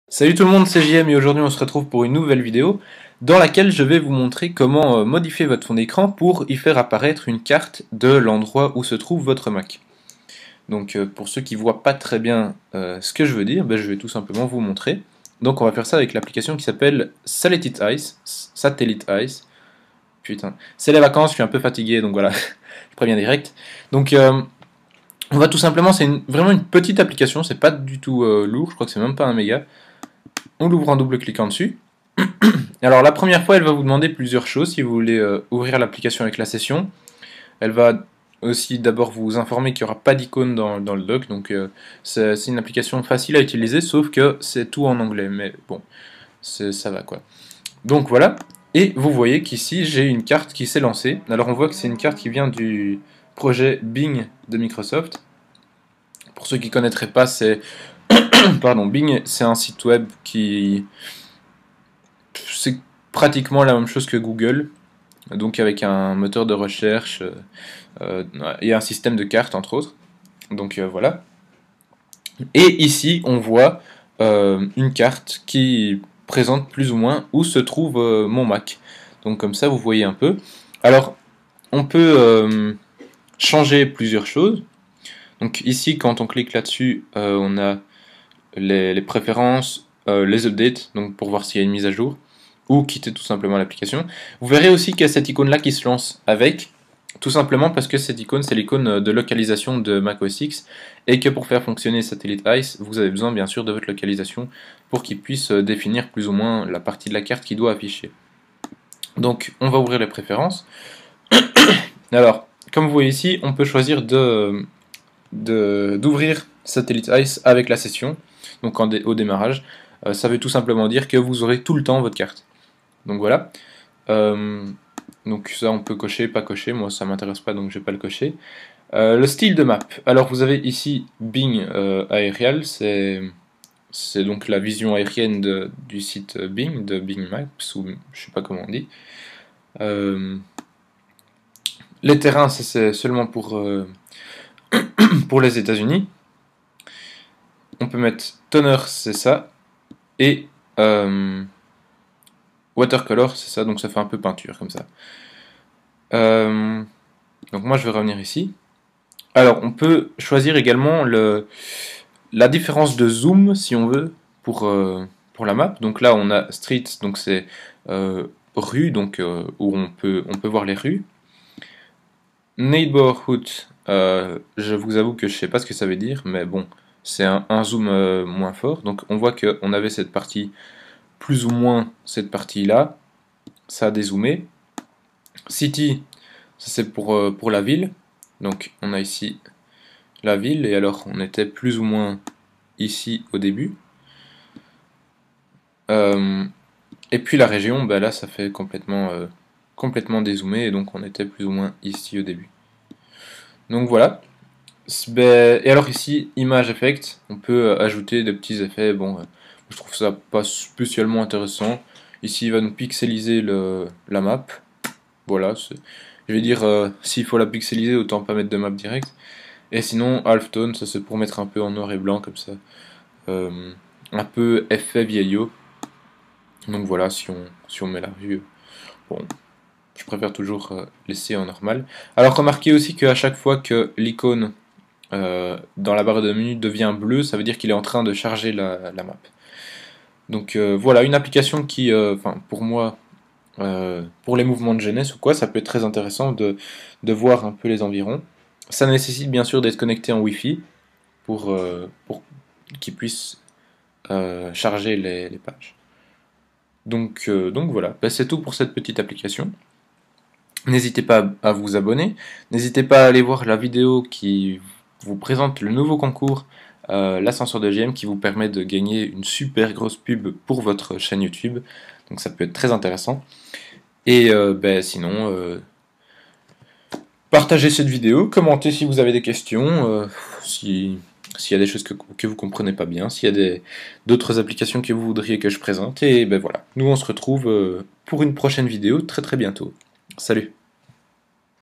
Salut tout le monde, c'est JM et aujourd'hui on se retrouve pour une nouvelle vidéo dans laquelle je vais vous montrer comment modifier votre fond d'écran pour y faire apparaître une carte de l'endroit où se trouve votre Mac. Donc pour ceux qui voient pas très bien ce que je veux dire, je vais tout simplement vous montrer. Donc on va faire ça avec l'application qui s'appelle Satellite Eyes. Putain, c'est les vacances, je suis un peu fatigué donc voilà, je préviens direct. Donc on va tout simplement, c'est vraiment une petite application, c'est pas du tout lourd, je crois que c'est même pas un méga. On l'ouvre en double cliquant dessus. Alors la première fois, elle va vous demander plusieurs choses si vous voulez ouvrir l'application avec la session. Elle va aussi d'abord vous informer qu'il n'y aura pas d'icône dans le dock, donc c'est une application facile à utiliser, sauf que c'est tout en anglais, mais bon, ça va quoi. Donc voilà, et vous voyez qu'ici j'ai une carte qui s'est lancée. Alors on voit que c'est une carte qui vient du projet Bing de Microsoft. Pour ceux qui ne connaîtraient pas, c'est pardon, Bing, c'est un site web qui c'est pratiquement la même chose que Google, donc avec un moteur de recherche et un système de cartes entre autres. Donc voilà. Et ici, on voit une carte qui présente plus ou moins où se trouve mon Mac. Donc comme ça, vous voyez un peu. Alors, on peut changer plusieurs choses. Donc ici, quand on clique là-dessus, on a les préférences, les updates, donc pour voir s'il y a une mise à jour, ou quitter tout simplement l'application. Vous verrez aussi qu'il y a cette icône là qui se lance avec, tout simplement parce que cette icône c'est l'icône de localisation de Mac OS X, et que pour faire fonctionner Satellite Eyes, vous avez besoin bien sûr de votre localisation pour qu'il puisse définir plus ou moins la partie de la carte qu'il doit afficher. Donc on va ouvrir les préférences. Alors, comme vous voyez ici, on peut choisir d'ouvrir Satellite Eyes avec la session, donc au démarrage. Ça veut tout simplement dire que vous aurez tout le temps votre carte. Donc voilà. Donc ça on peut cocher, pas cocher, moi ça m'intéresse pas donc je vais pas le cocher. Le style de map. Alors vous avez ici Bing Aerial, c'est donc la vision aérienne du site Bing, de Bing Maps, ou je sais pas comment on dit. Les terrains, c'est seulement pour les États-Unis. On peut mettre toner, c'est ça, et watercolor, c'est ça, donc ça fait un peu peinture comme ça. Donc moi je vais revenir ici. Alors on peut choisir également la différence de zoom si on veut pour la map. Donc là on a street, donc c'est rue, donc où on peut voir les rues. Neighborhood, je vous avoue que je sais pas ce que ça veut dire, mais bon, c'est un zoom moins fort. Donc on voit qu'on avait cette partie, plus ou moins cette partie-là, ça a dézoomé. City, ça c'est pour la ville. Donc on a ici la ville, et alors on était plus ou moins ici au début. Et puis la région, là ça fait complètement dézoomé, et donc on était plus ou moins ici au début. Donc voilà. Et alors ici, Image Effect, on peut ajouter des petits effets. Bon, je trouve ça pas spécialement intéressant. Ici, il va nous pixeliser la map. Voilà, je vais dire, s'il faut la pixeliser, autant pas mettre de map direct. Et sinon, halftone, ça c'est pour mettre un peu en noir et blanc comme ça. Un peu effet vieillot. Donc voilà, si on met la vue, bon, je préfère toujours laisser en normal. Alors remarquez aussi qu'à chaque fois que l'icône dans la barre de menu devient bleue, ça veut dire qu'il est en train de charger la map. Donc voilà, une application qui, pour moi, pour les mouvements de jeunesse ou quoi, ça peut être très intéressant de voir un peu les environs. Ça nécessite bien sûr d'être connecté en Wi-Fi pour qu'il puisse charger les pages. Donc voilà, c'est tout pour cette petite application. N'hésitez pas à vous abonner, n'hésitez pas à aller voir la vidéo qui vous présente le nouveau concours l'ascenseur de JM, qui vous permet de gagner une super grosse pub pour votre chaîne YouTube, donc ça peut être très intéressant. Et sinon, partagez cette vidéo, commentez si vous avez des questions, s'il y a des choses que vous comprenez pas bien, s'il y a d'autres applications que vous voudriez que je présente, et voilà. Nous on se retrouve pour une prochaine vidéo très bientôt. Salut!